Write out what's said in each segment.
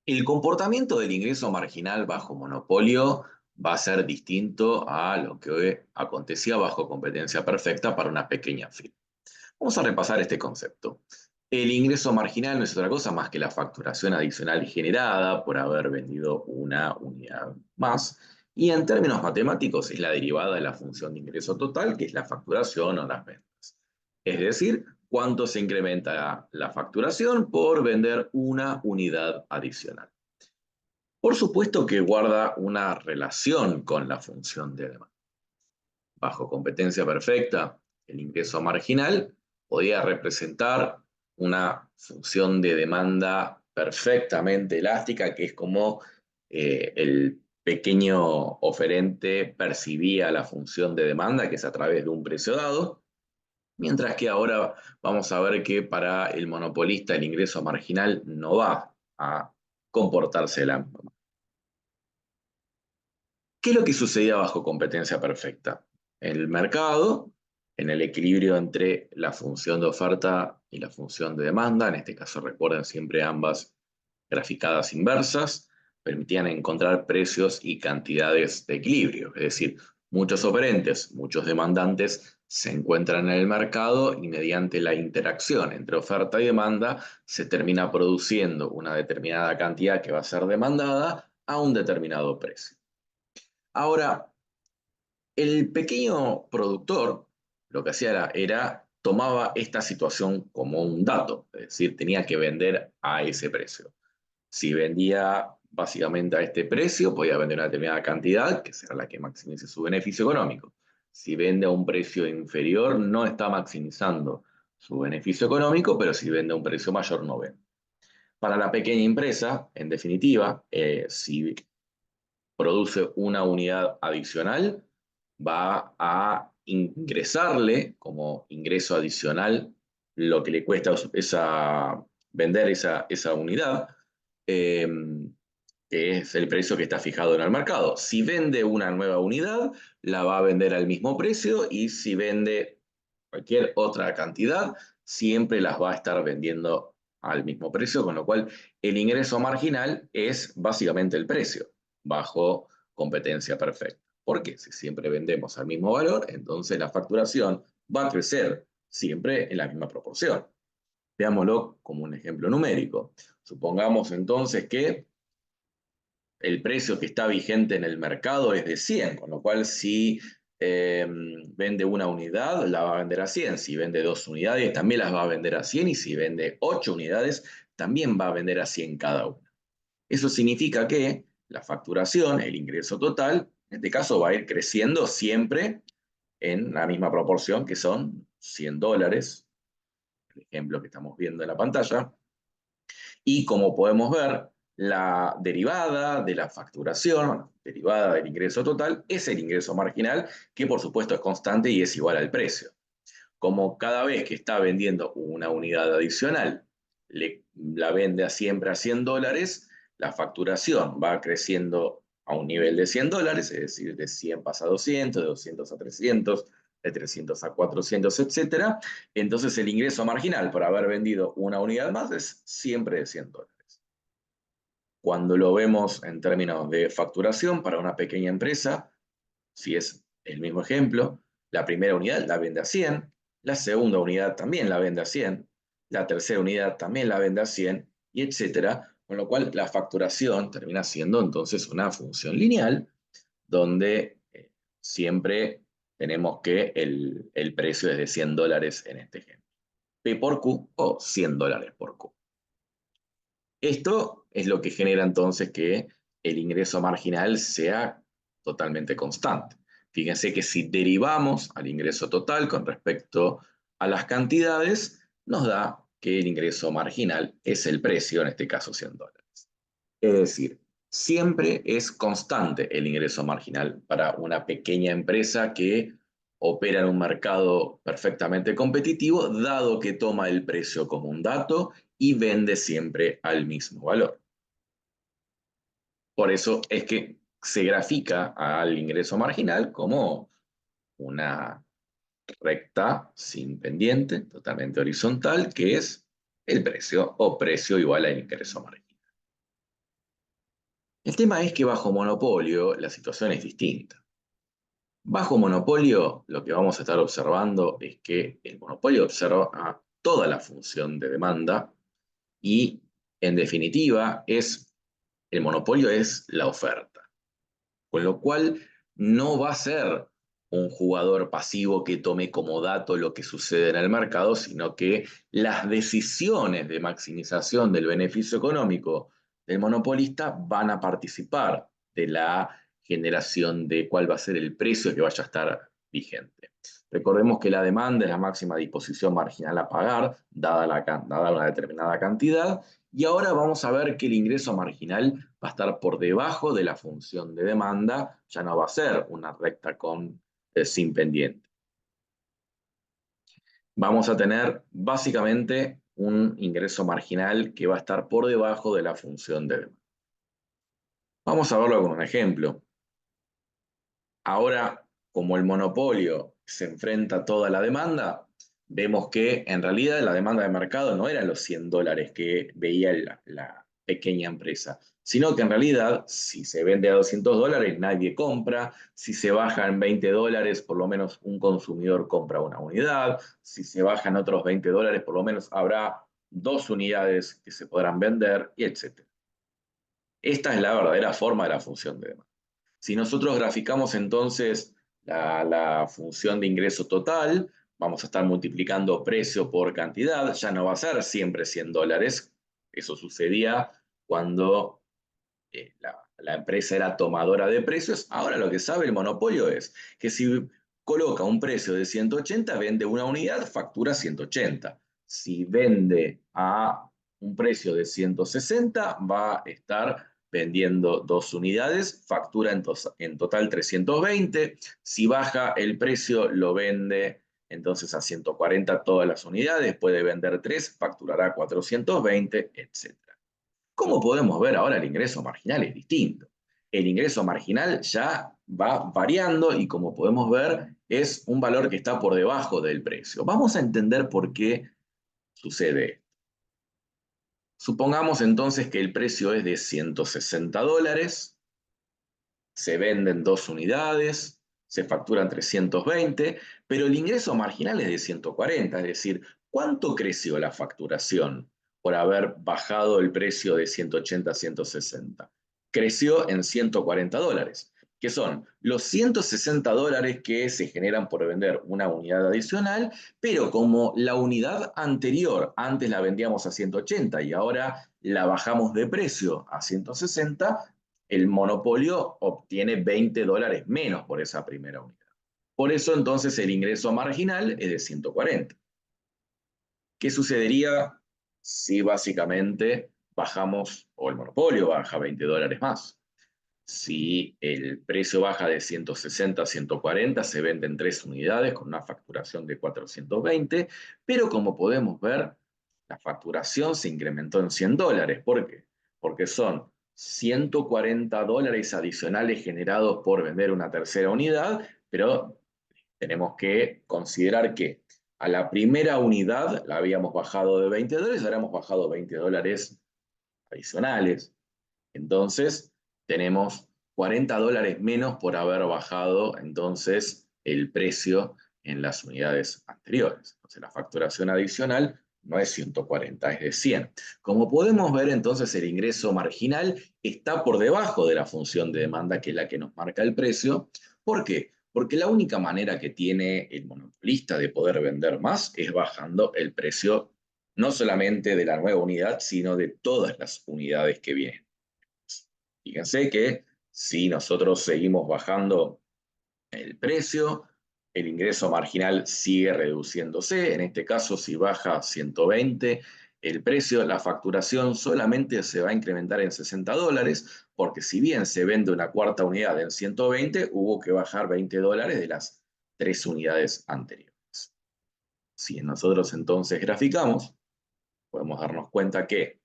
El comportamiento del ingreso marginal bajo monopolio va a ser distinto a lo que acontecía bajo competencia perfecta para una pequeña firma. Vamos a repasar este concepto. El ingreso marginal no es otra cosa más que la facturación adicional generada por haber vendido una unidad más, y en términos matemáticos es la derivada de la función de ingreso total, que es la facturación o las ventas. Es decir, cuánto se incrementa la facturación por vender una unidad adicional. Por supuesto que guarda una relación con la función de demanda. Bajo competencia perfecta, el ingreso marginal podía representar una función de demanda perfectamente elástica, que es como el pequeño oferente percibía la función de demanda, que es a través de un precio dado, mientras que ahora vamos a ver que para el monopolista el ingreso marginal no va a comportarse de la misma manera. ¿Qué es lo que sucedía bajo competencia perfecta? En el mercado, en el equilibrio entre la función de oferta y la función de demanda, en este caso recuerden siempre ambas graficadas inversas, permitían encontrar precios y cantidades de equilibrio, es decir, muchos oferentes, muchos demandantes se encuentran en el mercado y mediante la interacción entre oferta y demanda se termina produciendo una determinada cantidad que va a ser demandada a un determinado precio. Ahora, el pequeño productor lo que hacía tomaba esta situación como un dato, es decir, tenía que vender a ese precio. Si vendía básicamente a este precio, podía vender una determinada cantidad, que será la que maximice su beneficio económico. Si vende a un precio inferior, no está maximizando su beneficio económico, pero si vende a un precio mayor, no vende. Para la pequeña empresa, en definitiva, si produce una unidad adicional, va a ingresarle como ingreso adicional lo que le cuesta vender esa unidad, eh, que es el precio que está fijado en el mercado. Si vende una nueva unidad, la va a vender al mismo precio, y si vende cualquier otra cantidad, siempre las va a estar vendiendo al mismo precio, con lo cual el ingreso marginal es básicamente el precio bajo competencia perfecta. Porque si siempre vendemos al mismo valor, entonces la facturación va a crecer siempre en la misma proporción. Veámoslo como un ejemplo numérico. Supongamos entonces que el precio que está vigente en el mercado es de 100, con lo cual si vende una unidad, la va a vender a 100. Si vende dos unidades, también las va a vender a 100. Y si vende 8 unidades, también va a vender a 100 cada una. Eso significa que la facturación, el ingreso total, en este caso va a ir creciendo siempre en la misma proporción, que son $100, el ejemplo que estamos viendo en la pantalla. Y como podemos ver, la derivada de la facturación, derivada del ingreso total, es el ingreso marginal, que por supuesto es constante y es igual al precio. Como cada vez que está vendiendo una unidad adicional, la vende siempre a $100, la facturación va creciendo a un nivel de $100, es decir, de 100 pasa a 200, de 200 a 300, de 300 a 400, etcétera. Entonces el ingreso marginal por haber vendido una unidad más es siempre de $100. Cuando lo vemos en términos de facturación para una pequeña empresa, si es el mismo ejemplo, la primera unidad la vende a 100, la segunda unidad también la vende a 100, la tercera unidad también la vende a 100, y etcétera, con lo cual la facturación termina siendo entonces una función lineal, donde siempre tenemos que el precio es de $100 en este ejemplo. P por Q o $100 por Q. Esto es lo que genera entonces que el ingreso marginal sea totalmente constante. Fíjense que si derivamos al ingreso total con respecto a las cantidades, nos da que el ingreso marginal es el precio, en este caso $100. Es decir, siempre es constante el ingreso marginal para una pequeña empresa que opera en un mercado perfectamente competitivo, dado que toma el precio como un dato y vende siempre al mismo valor. Por eso es que se grafica al ingreso marginal como una recta sin pendiente, totalmente horizontal, que es el precio, o precio igual al ingreso marginal. El tema es que bajo monopolio la situación es distinta. Bajo monopolio, lo que vamos a estar observando es que el monopolio observa a toda la función de demanda y, en definitiva, el monopolio es la oferta. Con lo cual, no va a ser un jugador pasivo que tome como dato lo que sucede en el mercado, sino que las decisiones de maximización del beneficio económico del monopolista van a participar de la generación de cuál va a ser el precio que vaya a estar vigente. Recordemos que la demanda es la máxima disposición marginal a pagar, dada una determinada cantidad, y ahora vamos a ver que el ingreso marginal va a estar por debajo de la función de demanda, ya no va a ser una recta sin pendiente. Vamos a tener básicamente un ingreso marginal que va a estar por debajo de la función de demanda. Vamos a verlo con un ejemplo. Ahora, como el monopolio se enfrenta a toda la demanda, vemos que en realidad la demanda de mercado no eran los $100 que veía la pequeña empresa, sino que en realidad si se vende a $200 nadie compra, si se baja en $20 por lo menos un consumidor compra una unidad, si se bajan otros $20 por lo menos habrá 2 unidades que se podrán vender, y etc. Esta es la verdadera forma de la función de demanda. Si nosotros graficamos entonces la función de ingreso total, vamos a estar multiplicando precio por cantidad, ya no va a ser siempre $100, eso sucedía cuando la empresa era tomadora de precios. Ahora lo que sabe el monopolio es que si coloca un precio de 180, vende una unidad, factura 180. Si vende a un precio de 160, va a estar vendiendo 2 unidades, factura en total 320. Si baja el precio, lo vende entonces a 140 todas las unidades, puede vender 3, facturará 420, etc. Como podemos ver ahora, el ingreso marginal es distinto. El ingreso marginal ya va variando y, como podemos ver, es un valor que está por debajo del precio. Vamos a entender por qué sucede esto. Supongamos entonces que el precio es de $160, se venden 2 unidades, se facturan 320, pero el ingreso marginal es de 140, es decir, ¿cuánto creció la facturación por haber bajado el precio de 180 a 160? Creció en $140, que son los $160 que se generan por vender una unidad adicional, pero como la unidad anterior, antes la vendíamos a 180 y ahora la bajamos de precio a 160, el monopolio obtiene $20 menos por esa primera unidad. Por eso entonces el ingreso marginal es de 140. ¿Qué sucedería si básicamente bajamos, o el monopolio baja $20 más? Si el precio baja de 160 a 140, se venden 3 unidades con una facturación de 420, pero como podemos ver, la facturación se incrementó en $100. ¿Por qué? Porque son $140 adicionales generados por vender una tercera unidad, pero tenemos que considerar que a la primera unidad la habíamos bajado de $20, ahora hemos bajado $20 adicionales. Entonces, tenemos $40 menos por haber bajado entonces el precio en las unidades anteriores. Entonces, la facturación adicional no es 140, es de 100. Como podemos ver, entonces, el ingreso marginal está por debajo de la función de demanda, que es la que nos marca el precio. ¿Por qué? Porque la única manera que tiene el monopolista de poder vender más es bajando el precio no solamente de la nueva unidad, sino de todas las unidades que vienen. Fíjense que si nosotros seguimos bajando el precio, el ingreso marginal sigue reduciéndose. En este caso, si baja 120 el precio, la facturación solamente se va a incrementar en $60, porque si bien se vende una cuarta unidad en 120, hubo que bajar $20 de las 3 unidades anteriores. Si nosotros entonces graficamos, podemos darnos cuenta que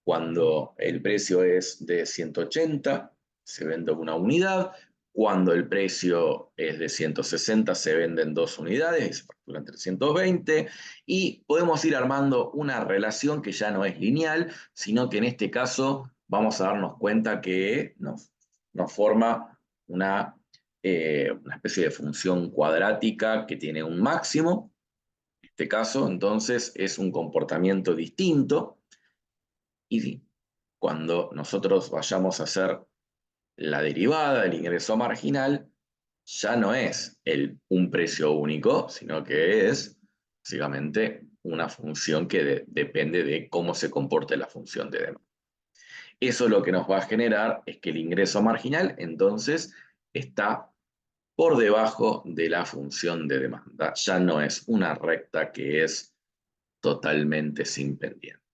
cuando el precio es de 180, se vende una unidad. Cuando el precio es de 160, se venden 2 unidades y se facturan 320. Y podemos ir armando una relación que ya no es lineal, sino que en este caso vamos a darnos cuenta que nos forma una especie de función cuadrática que tiene un máximo. En este caso, entonces, es un comportamiento distinto. Y cuando nosotros vayamos a hacer la derivada del ingreso marginal, ya no es un precio único, sino que es básicamente una función que depende de cómo se comporte la función de demanda. Eso lo que nos va a generar es que el ingreso marginal entonces está por debajo de la función de demanda. Ya no es una recta que es totalmente sin pendiente.